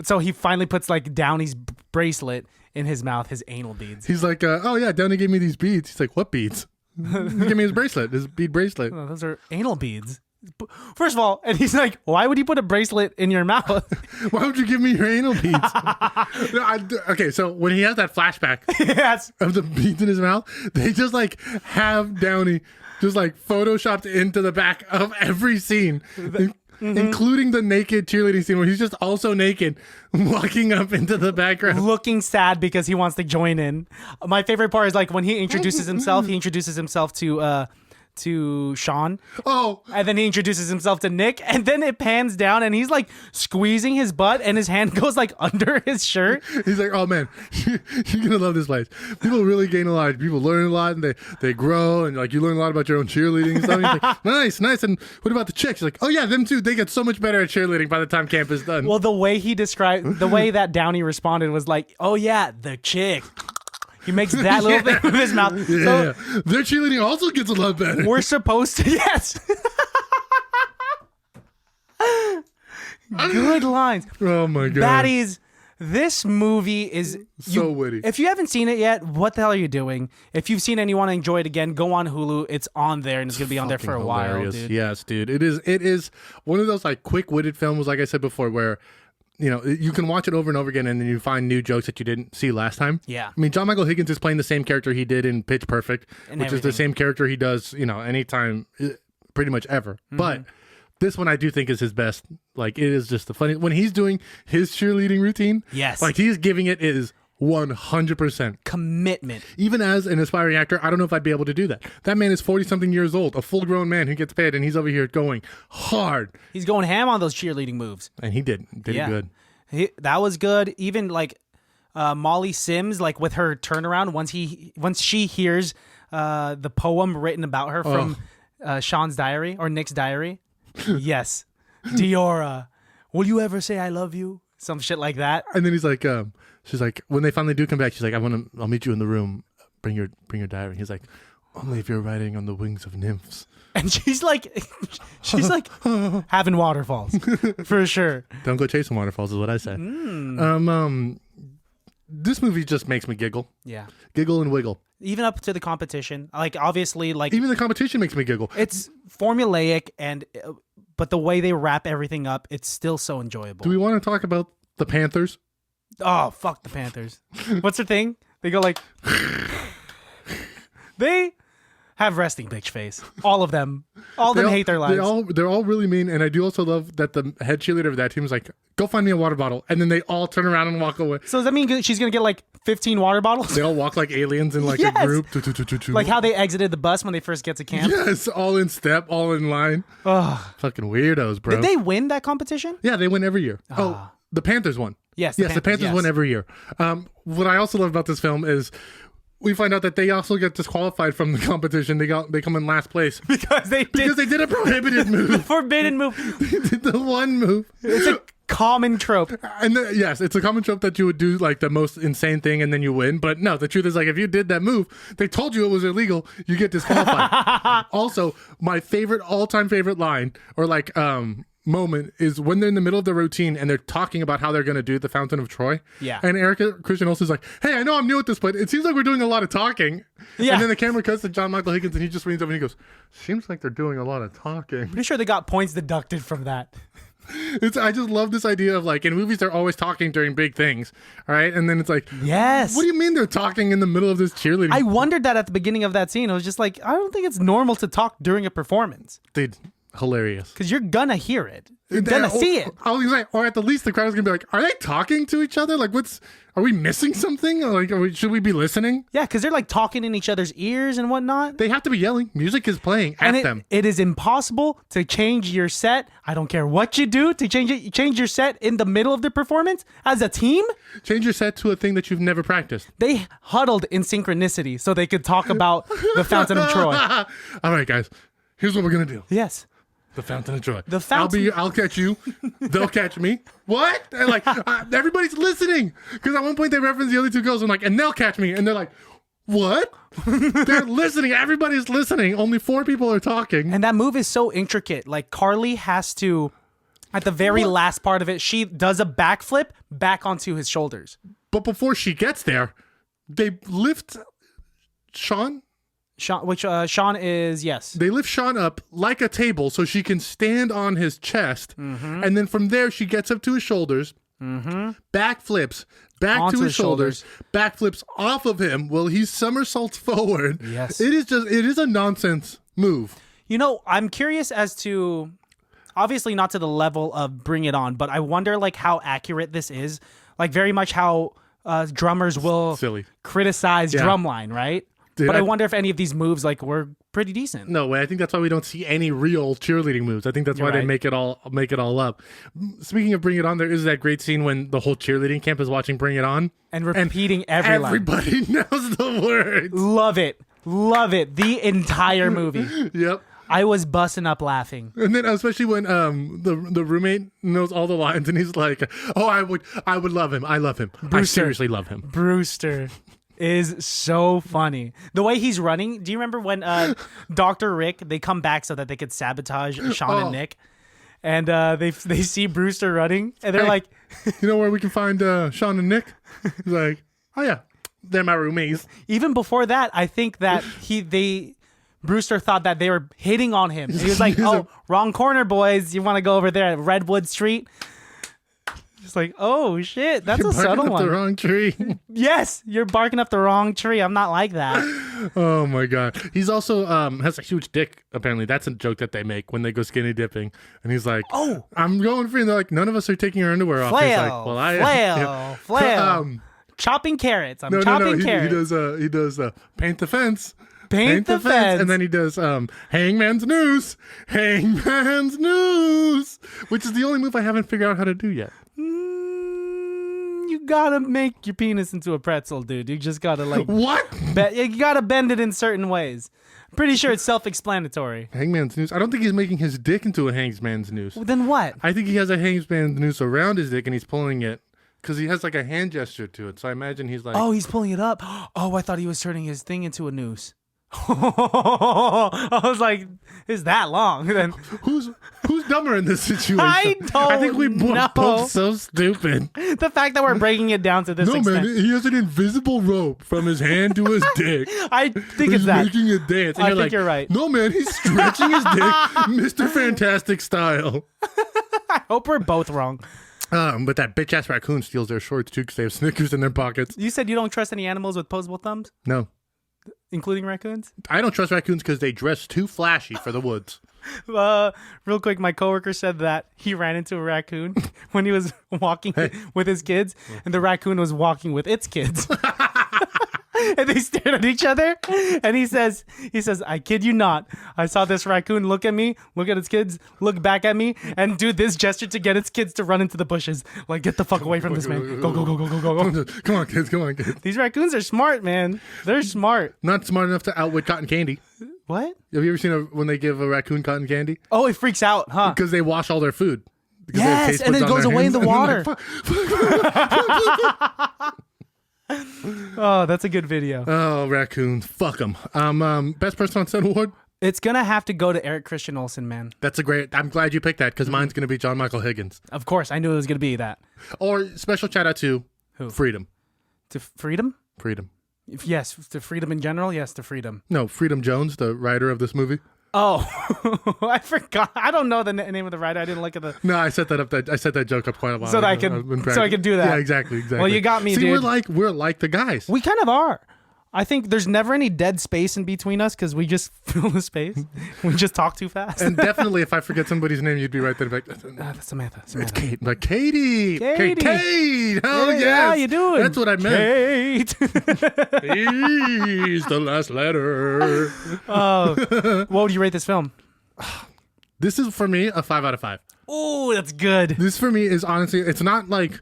So he finally puts like Downey's bracelet in his mouth, his anal beads. He's like, oh yeah, Downey gave me these beads. He's like, what beads? He gave me his bracelet, his bead bracelet. Oh, those are anal beads. First of all, and he's like, why would you put a bracelet in your mouth? Why would you give me your anal beads? Okay, so when he has that flashback Yes. of the beads in his mouth, they just like have Downey just like photoshopped into the back of every scene, including the naked cheerleading scene where he's just also naked walking up into the background. Looking sad because he wants to join in. My favorite part is like when he introduces himself to Sean. Oh, And then he introduces himself to Nick, and then it pans down and he's like squeezing his butt and his hand goes like under his shirt. he's like, oh man, you're gonna love this place. People really gain a lot. People learn a lot and they grow, and like you learn a lot about your own cheerleading and stuff. And he's like, nice. And what about the chicks? He's like, oh yeah, them too. They get so much better at cheerleading by the time camp is done. Well, the way that Downey responded was like, oh yeah, the chick. He makes that little thing with his mouth. Yeah, So their cheerleading also gets a lot better. we're supposed to, yes. Good lines. Oh my god, Baddies, this movie is so witty. If you haven't seen it yet, what the hell are you doing? If you've seen it and you want to enjoy it again, go on Hulu. It's on there and it's gonna be on there for a while, Hilarious. dude. Yes, dude. It is one of those like quick-witted films, like I said before, where you know you can watch it over and over again, and then you find new jokes that you didn't see last time. Yeah. I mean, John Michael Higgins is playing the same character he did in Pitch Perfect, And which is the everything. same character he does, you know, anytime, pretty much ever. But this one I do think is his best. Like, it is just the funny when he's doing his cheerleading routine. Yes. Like he's giving it is 100%. Commitment. Even as an aspiring actor, I don't know if I'd be able to do that. That man is 40-something years old, a full-grown man who gets paid, and he's over here going hard. He's going ham on those cheerleading moves. And he did it good. That was good. Even like Molly Sims, like with her turnaround once she hears the poem written about her from Sean's diary or Nick's diary. Yes, Diora, will you ever say I love you? Some shit like that. And then he's like, she's like, when they finally do come back, she's like, I'll meet you in the room. Bring your diary. He's like, only if you're riding on the wings of nymphs. And she's like having waterfalls for sure. Don't go chasing waterfalls is what I say. This movie just makes me giggle. Yeah. Giggle and wiggle. Even up to the competition, like obviously, like Even the competition makes me giggle. it's formulaic but the way they wrap everything up, it's still so enjoyable. Do we want to talk about the Panthers? Oh, fuck the Panthers. What's their thing? They go like they have resting bitch face. All of them. All of them hate their lives. They're all really mean, and I do also love that the head cheerleader of that team is like, go find me a water bottle, and then they all turn around and walk away. So does that mean she's gonna get like 15 water bottles? They all walk like aliens in like Yes. a group. Like how they exited the bus when they first get to camp? Yes, all in step, all in line. Ugh. Fucking weirdos, bro. Did they win that competition? Yeah, they win every year. Oh, the Panthers won. Yes, the Panthers won every year. What I also love about this film is we find out that they also get disqualified from the competition. They come in last place Because they did a prohibited move. forbidden move. They did the one move. It's a common trope. And yes, it's a common trope that you would do like the most insane thing and then you win. But no, the truth is like if you did that move, they told you it was illegal, you get disqualified. Also, my all-time favorite line or like moment is when they're in the middle of the routine and they're talking about how they're going to do the Fountain of Troy. Yeah. And Erica Christian Olsen's like, hey, I know I'm new at this, but it seems like we're doing a lot of talking. Yeah. And then the camera cuts to John Michael Higgins and he just leans over and he goes, seems like they're doing a lot of talking. Pretty sure they got points deducted from that. I just love this idea of like in movies they're always talking during big things, all right? And then it's like, Yes. what do you mean they're talking in the middle of this cheerleading? I wondered that at the beginning of that scene. I was just like, I don't think it's normal to talk during a performance Dude, hilarious. because you're gonna hear it. You're gonna see it. I was gonna say, or at the least the crowd's gonna be like, are they talking to each other? Like, are we missing something? Or like, should we be listening? Yeah, because they're like talking in each other's ears and whatnot. They have to be yelling. Music is playing at And them. it is impossible to change your set. I don't care what you do to change your set in the middle of the performance as a team. Change your set to a thing that you've never practiced. They huddled in synchronicity so they could talk about the Fountain of Troy. All right, guys. Here's what we're gonna do. Yes. The Fountain of Troy. The fountain- I'll catch you. They'll catch me. What? And like everybody's listening because at one point they reference the other two girls and like, and they'll catch me, and they're like, what? They're listening. Everybody's listening. Only 4 people are talking. And that move is so intricate. Like Carly has to, at the very last part of it, she does a backflip back onto his shoulders. But before she gets there, they lift Sean Sean is, yes. They lift Sean up like a table so she can stand on his chest. And then from there, she gets up to his shoulders, backflips, back Onto to his his shoulders, backflips off of him while he somersaults forward. Yes. It is a nonsense move. You know, I'm curious as to, obviously not to the level of Bring It On, but I wonder like how accurate this is. Like very much how drummers will Silly. criticize drumline, right? Dude, but I wonder if any of these moves like were pretty decent. No way. I think that's why we don't see any real cheerleading moves. I think that's why they make it all up. Speaking of Bring It On, there is that great scene when the whole cheerleading camp is watching Bring It On And repeating every line. Everybody knows the words. Love it. The entire movie. Yep. I was busting up laughing. And then especially when the roommate knows all the lines and he's like, "Oh, I would love him. I love him. I seriously love him." Brewster is so funny. The way he's running. Do you remember when Dr. Rick, they come back so that they could sabotage Sean and Nick? And they see Brewster running and they're like, "You know where we can find Sean and Nick?" He's like, "Oh yeah, they're my roommates." Even before that, I think that Brewster thought that they were hitting on him. He was like, "Oh, wrong corner, boys. You want to go over there at Redwood Street?" It's like, "Oh shit, that's a subtle Barking up one." the wrong tree. Yes, you're barking up the wrong tree. I'm not like that. Oh my god. He's also has a huge dick. Apparently, that's a joke that they make when they go skinny dipping. And he's like, "Oh, I'm going free." And they're like, "None of us are taking our underwear off." Flail, He's like, "Well, I am." flail. Chopping carrots. I'm chopping carrots. He does paint the fence. Paint the fence. And then he does Hangman's Noose. Hangman's Noose. Which is the only move I haven't figured out how to do yet. You gotta make your penis into a pretzel, dude. You just gotta like What? you gotta bend it in certain ways. Pretty sure it's self-explanatory. Hangman's Noose. I don't think he's making his dick into a hangman's noose. Well, then what? I think he has a hangman's noose around his dick and he's pulling it because he has like a hand gesture to it. So I imagine he's like, Oh, he's pulling it up. Oh, I thought he was turning his thing into a noose. I was like, is that long? Then who's dumber in this situation? I think we know. both so stupid. The fact that we're breaking it down to this No, extent. man, he has an invisible rope from his hand to his dick. I think it's that. He's making it dance. And I you're think like, you're right. No, man, he's stretching his dick, Mr. Fantastic style. I hope we're both wrong. But that bitch ass raccoon steals their shorts too because they have Snickers in their pockets. You said you don't trust any animals with posable thumbs, No, including raccoons? I don't trust raccoons because they dress too flashy for the woods. Real quick, my coworker said that he ran into a raccoon when he was walking with his kids, and the raccoon was walking with its kids. And they stared at each other, and he says, "I kid you not, I saw this raccoon look at me, look at its kids, look back at me, and do this gesture to get its kids to run into the bushes. Like, get the fuck away from this man. Go, go, go, go, go, go, go." Come on, kids. These raccoons are smart, man. They're smart. Not smart enough to outwit cotton candy. What? Have you ever seen when they give a raccoon cotton candy? Oh, it freaks out, huh? Because they wash all their food. Because they have Yes, taste and buds it on goes their away in hands, the and they're water. like, Oh, that's a good video. Oh, raccoons. Fuck them. Best person on set award? It's going to have to go to Eric Christian Olsen, man. That's a great. I'm glad you picked that because mine's going to be John Michael Higgins. Of course, I knew it was going to be that. Or special shout out to Who? Freedom. To Freedom? Freedom. Yes, to Freedom in general. Yes, to Freedom. No, Freedom Jones, the writer of this movie. Oh, I forgot. I don't know the name of the writer. I didn't look at the. No, I set that up. I set that joke up quite a while So ago. that I could do that. Yeah, exactly. Well, you got me, See, dude. we're like the guys. We kind of are. I think there's never any dead space in between us because we just fill the space. We just talk too fast. And definitely, if I forget somebody's name, you'd be right there. Like, That's Samantha. it's Kate. Like Katie. Katie. Kate. Oh Yeah, yes. how you doing? That's what I meant. Kate. He's the last letter. What would you rate this film? This is for me a 5 out of 5. Oh, that's good. This for me is honestly, it's not like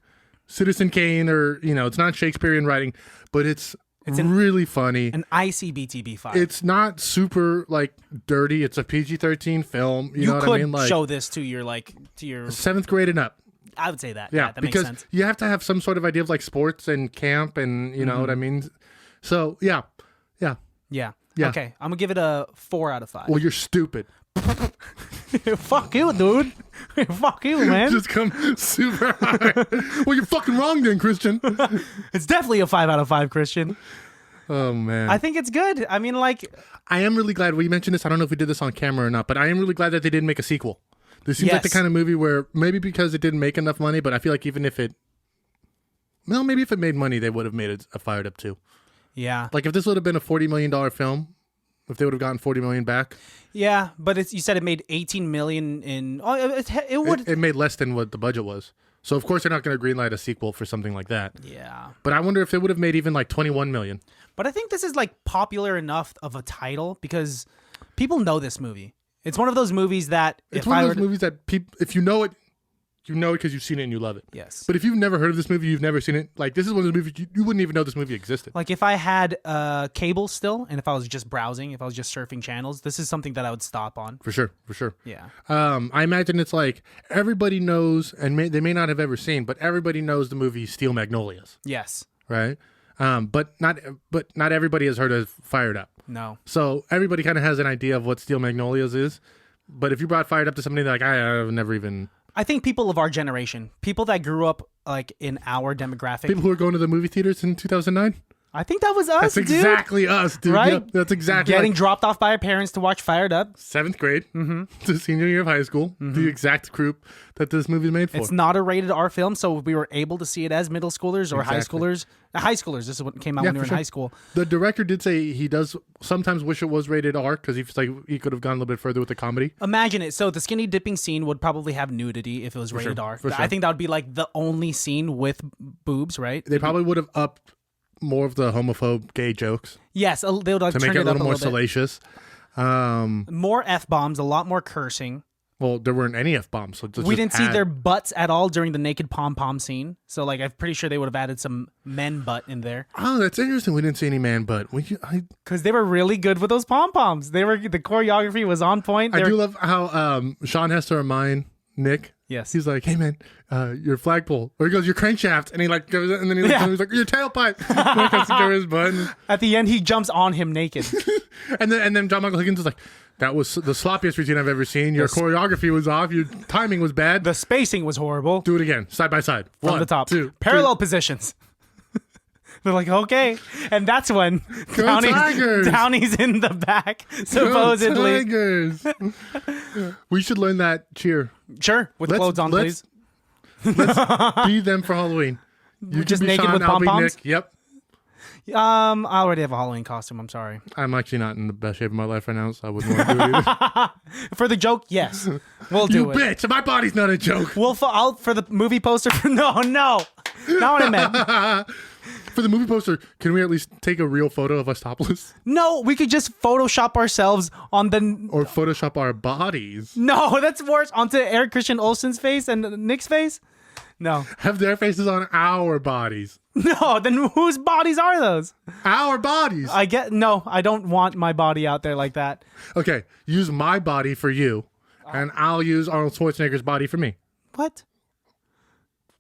Citizen Kane or it's not Shakespearean writing, but it's really funny. An ICBTB 5. It's not super like dirty. It's a PG-13 film. You know what could I mean? Like show this to your 7th grade and up. I would say that. Yeah, that because makes sense. you have to have some sort of idea of like sports and camp and you know what I mean. So yeah. Yeah. Yeah. Okay, I'm gonna give it a 4 out of 5. Well, you're stupid. Fuck you, dude. Fuck you, man. Just come super hard. Well, you're fucking wrong then, Christian. It's definitely a 5 out of 5, Christian. Oh man. I think it's good. I mean, like, I am really glad we mentioned this. I don't know if we did this on camera or not, but I am really glad that they didn't make a sequel. This seems like the Yes. kind of movie where maybe because it didn't make enough money, but I feel like even if it, well, maybe if it made money, they would have made it a Fired Up 2. yeah. Like if this would have been a $40 million film, if they would have gotten $40 million back, Yeah, but you said it made 18 million in. Oh, it would. it made less than what the budget was. So of course they're not going to greenlight a sequel for something like that. Yeah. But I wonder if it would have made even like 21 million. But I think this is like popular enough of a title because people know this movie. It's one of those movies that It's one of those movies that people, if you know it because you've seen it and you love it. Yes. But if you've never heard of this movie, you've never seen it. Like this is one of those movies you wouldn't even know this movie existed. Like if I had cable still, and if I was just browsing, if I was just surfing channels, this is something that I would stop on. For sure. Yeah. I imagine it's like everybody knows, and they may not have ever seen, but everybody knows the movie Steel Magnolias, Yes. right? But not everybody has heard of Fired Up. No. So everybody kind of has an idea of what Steel Magnolias is. But if you brought Fired Up to somebody, they're like, I've never even. I think people of our generation, people that grew up like in our demographic, People who are going to the movie theaters in 2009. I think that was us, That's dude. exactly us, dude. Right? Yep, that's exactly Getting like dropped off by our parents to watch Fired Up. 7th grade to senior year of high school. The exact group that this movie is made for. It's not a rated R film, so we were able to see it as middle schoolers or high Exactly. schoolers. High schoolers. This is what came out when we for were in sure. high school. The director did say he does sometimes wish it was rated R because he feels like he could have gone a little bit further with the comedy. Imagine it. So the skinny dipping scene would probably have nudity if it was rated R. for I sure. think that would be like the only scene with boobs, right? They probably would have upped more of the homophobe gay jokes Yes, they would like to turn make it a it up little more bit. salacious. More F-bombs, a lot more cursing. Well, there weren't any F-bombs. So We didn't see their butts at all during the naked pom-pom scene. So like I'm pretty sure they would have added some men butt in there. Oh, that's interesting. We didn't see any man butt. Because they were really good with those pom-poms. The choreography was on point. I do love how Sean has to remind Nick. Yes. He's like, hey man, your flagpole. Or he goes, your crankshaft. And he like goes, and then he's like, your tailpipe. And he comes to cover his butt. At the end, he jumps on him naked. And then John Michael Higgins is like, that was the sloppiest routine I've ever seen. Your choreography was off. Your timing was bad. The spacing was horrible. Do it again, side by side. From One, the top. two, Parallel positions. They're like, okay. And that's when Tigers! Downey's in the back, supposedly. Go Tigers. We should learn that cheer. Sure, with clothes on, please. Let's be them for Halloween. You just can be naked Sean, with I'll be pom-poms? Nick. Yep. I already have a Halloween costume. I'm sorry. I'm actually not in the best shape of my life right now, so I wouldn't want to do it either. For the joke, yes. We'll do You it. bitch! My body's not a joke. I'll for the movie poster. No. Not what I meant. For the movie poster, can we at least take a real photo of us topless? No, we could just Photoshop ourselves on the... Or Photoshop our bodies? No, that's worse. Onto Eric Christian Olsen's face and Nick's face? No. Have their faces on our bodies. No, then whose bodies are those? Our bodies! I don't want my body out there like that. Okay, use my body for you, and I'll use Arnold Schwarzenegger's body for me. What?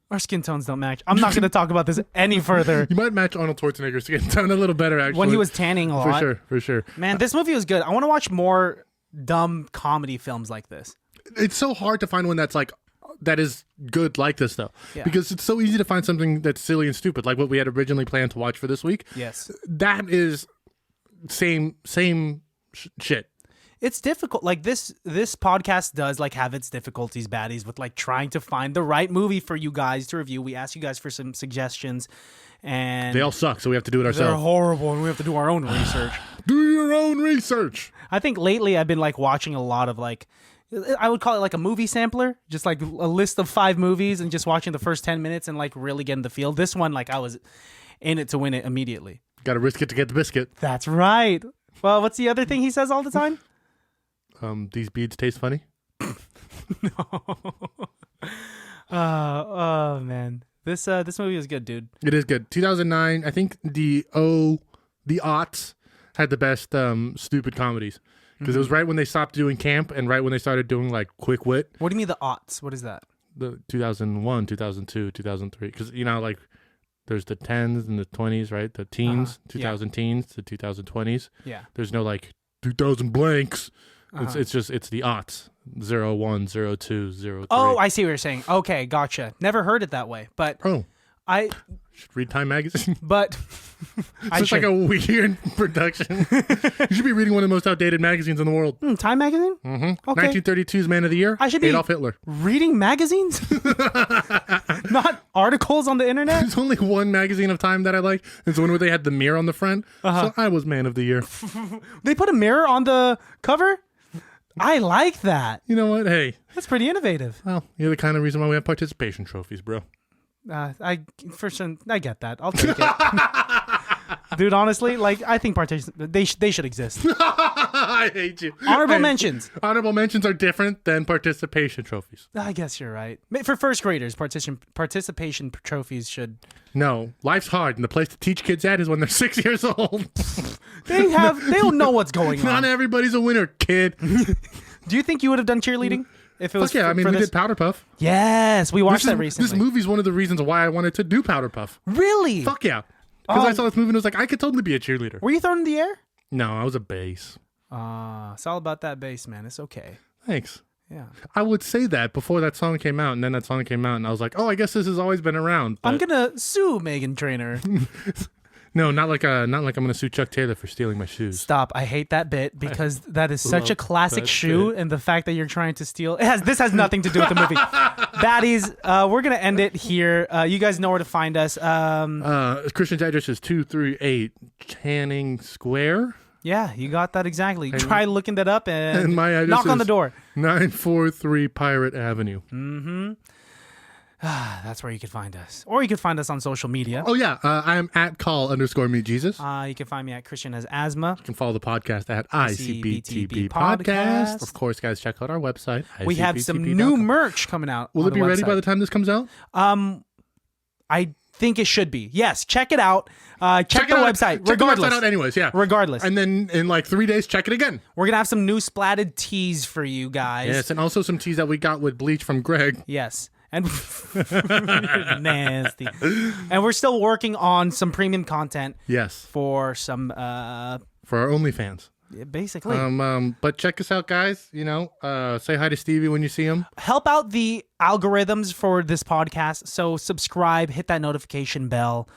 Our skin tones don't match. I'm not going to talk about this any further. You might match Arnold Schwarzenegger's skin tone a little better, actually. When he was tanning a lot. For sure. Man, this movie was good. I want to watch more dumb comedy films like this. It's so hard to find one that is good like this, though. Yeah. Because it's so easy to find something that's silly and stupid, like what we had originally planned to watch for this week. Yes. That is same shit. It's difficult. Like this podcast does like have its difficulties, baddies, with like trying to find the right movie for you guys to review. We ask you guys for some suggestions, and They all suck, so we have to do it they're ourselves. horrible, and we have to do our own research. Do your own research. I think lately I've been like watching a lot of like, I would call it like a movie sampler, just like a list of 5 movies and just watching the first 10 minutes and like really getting the feel. This one, like I was in it to win it immediately. Got to risk it to get the biscuit. That's right. Well, what's the other thing he says all the time? These beads taste funny. Oh man, this movie is good, dude. It is good. 2009. I think the aughts had the best stupid comedies because it was right when they stopped doing camp and right when they started doing like quick wit. What do you mean the aughts? What is that? The 2001, 2002, 2003. Because like there's the 10s and the 20s, right? The teens, 2000 teens to 2020s. Yeah. There's no like 2000 blanks. It's the aughts. 01, 02, 03. Oh, I see what you're saying. Okay, gotcha. Never heard it that way, but Oh. I Should read Time magazine. But It's just like a weird production. You should be reading one of the most outdated magazines in the world. Time magazine? Mm-hmm. Okay. 1932's Man of the Year. I should be Adolf Hitler. reading magazines, not articles on the internet. There's only one magazine of Time that I like. It's the one where they had the mirror on the front. So I was Man of the Year. They put a mirror on the cover. I like that. You know what? Hey, That's pretty innovative. well, you're the kind of reason why we have participation trophies, bro. I get that. I'll take it. Dude, honestly, like I think they should exist. I hate you. Honorable mentions. Honorable mentions are different than participation trophies. I guess you're right. For first graders, participation trophies should. No, life's hard, and the place to teach kids that is when they're 6 years old. They don't know what's going Not on. everybody's a winner, kid. Do you think you would have done cheerleading if it was? Fuck yeah, I mean, we did Powder Puff. Yes, we watched that recently. This movie's one of the reasons why I wanted to do Powder Puff. Really? Fuck yeah. Because I saw this movie and I was like, I could totally be a cheerleader. Were you thrown in the air? No, I was a bass. It's all about that bass, man. It's okay. Thanks. Yeah. I would say that before that song came out, and then that song came out, and I was like, oh, I guess this has always been around. But I'm gonna sue Megan Trainor. no, not like I'm gonna sue Chuck Taylor for stealing my shoes. Stop! I hate that bit because that is such a love classic that shoe, bit. and the fact that you're trying to steal this has nothing to do with the movie. Baddies, we're gonna end it here. You guys know where to find us. Christian's address is 238 Channing Square. Yeah, you got that exactly. Try looking that up and And my address knock on is the door. 943 Pirate Avenue. That's where you can find us, or you can find us on social media. Oh yeah, I'm at call_me_Jesus. You can find me at Christian Has Asthma. You can follow the podcast at ICBTB Podcast. Podcast. Of course, guys, check out our website. We have some ICBTB.com. new merch coming out. Will on it be the ready website. by the time this comes out? I think it should be. Yes, check it out. Check the it out. website. Check Regardless. the website out anyways, yeah. Regardless. And then in like 3 days, check it again. We're going to have some new splatted tees for you guys. Yes, and also some teas that we got with bleach from Greg. Yes. And you're nasty. And we're still working on some premium content Yes, for some for our OnlyFans. basically But check us out, guys. You know, say hi to Stevie when you see him. help out the algorithms for this podcast. So subscribe, hit that notification bell,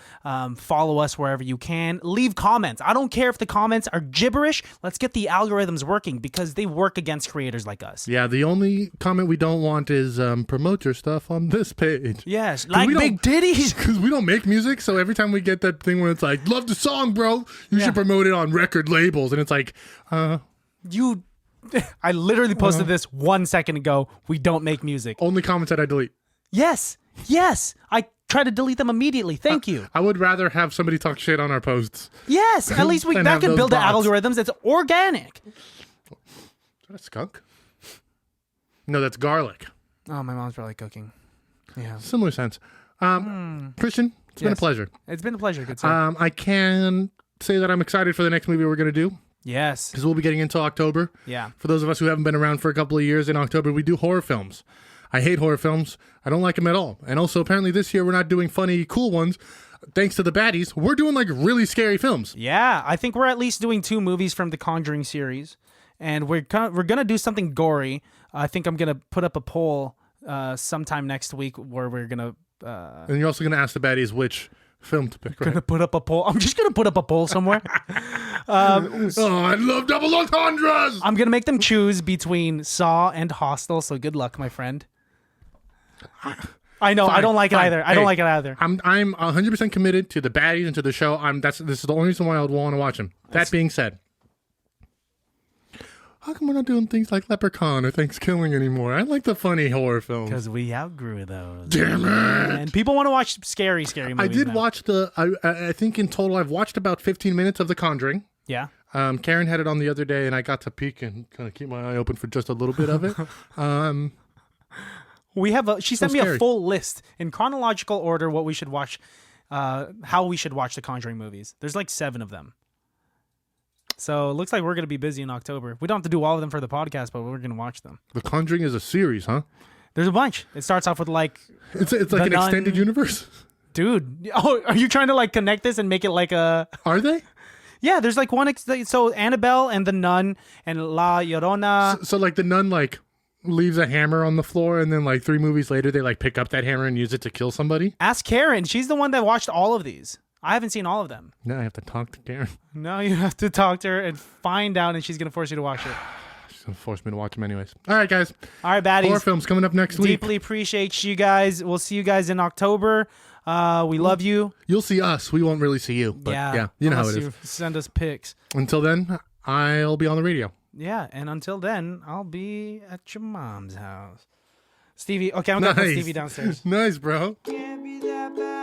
follow us wherever you can, leave comments. I don't care if the comments are gibberish. Let's get the algorithms working because they work against creators like us. Yeah, the only comment we don't want is promote your stuff on this page. Yes, like we big titties. Because we don't make music, so every time we get that thing where it's like, love the song, bro, you should promote it on record labels. And it's like, I literally posted this 1 second ago. We don't make music. only comments that I delete. Yes. I try to delete them immediately. Thank you. I would rather have somebody talk shit on our posts. Yes, at least And that have can those build bots. the algorithms. It's organic. Is that a skunk? No, that's garlic. Oh, my mom's probably cooking. Yeah. Similar sense. Christian, it's been a Yes. pleasure. It's been a pleasure, good sir. I can say that I'm excited for the next movie we're going to do Yes. because we'll be getting into October. Yeah. For those of us who haven't been around for a couple of years, in October we do horror films. I hate horror films. I don't like them at all. And also, apparently this year we're not doing funny, cool ones. Thanks to the baddies, we're doing like really scary films. Yeah, I think we're at least doing 2 movies from the Conjuring series, and we're gonna do something gory. I think I'm gonna put up a poll sometime next week where we're gonna And you're also going to ask the baddies which film to pick, right? gonna put up a poll. I'm just gonna put up a poll somewhere. Oh, I love double entendres! I'm gonna make them choose between Saw and Hostel. So good luck, my friend. I know I don't like it either. I don't like it either. I'm 100% committed to the baddies and to the show. This is the only reason why I would want to watch them. That being said, how come we're not doing things like Leprechaun or Thanksgiving anymore? I like the funny horror films. Because we outgrew those. Damn it! And people want to watch scary movies. I did now. watch I think in total I've watched about 15 minutes of The Conjuring. Yeah. Karen had it on the other day, and I got to peek and kind of keep my eye open for just a little bit of it. We have she sent me scary. a full list in chronological order what we should watch, how we should watch the Conjuring movies. There's like 7 of them. So it looks like we're going to be busy in October. We don't have to do all of them for the podcast, but we're going to watch them. The Conjuring is a series, huh? There's a bunch. It starts off with like, It's like The an Nun. extended universe. dude, oh, are you trying to like connect this and make it like a... Are they? Yeah, there's like one, so Annabelle and the Nun and La Llorona. So like the Nun, like leaves a hammer on the floor, and then like 3 movies later, they like pick up that hammer and use it to kill somebody. Ask Karen. She's the one that watched all of these. I haven't seen all of them. Now I have to talk to Karen. No, you have to talk to her and find out, and she's going to force you to watch it. She's going to force me to watch them anyways. All right, guys. All right, baddies. Horror films coming up next week. Deeply appreciate you guys. We'll see you guys in October. We love you. You'll see us. We won't really see you. But yeah, you know how it is. Send us pics. Until then, I'll be on the radio. Yeah, and until then, I'll be at your mom's house. Stevie, okay, I'm going to put Stevie downstairs. Nice, bro. Can't be that bad.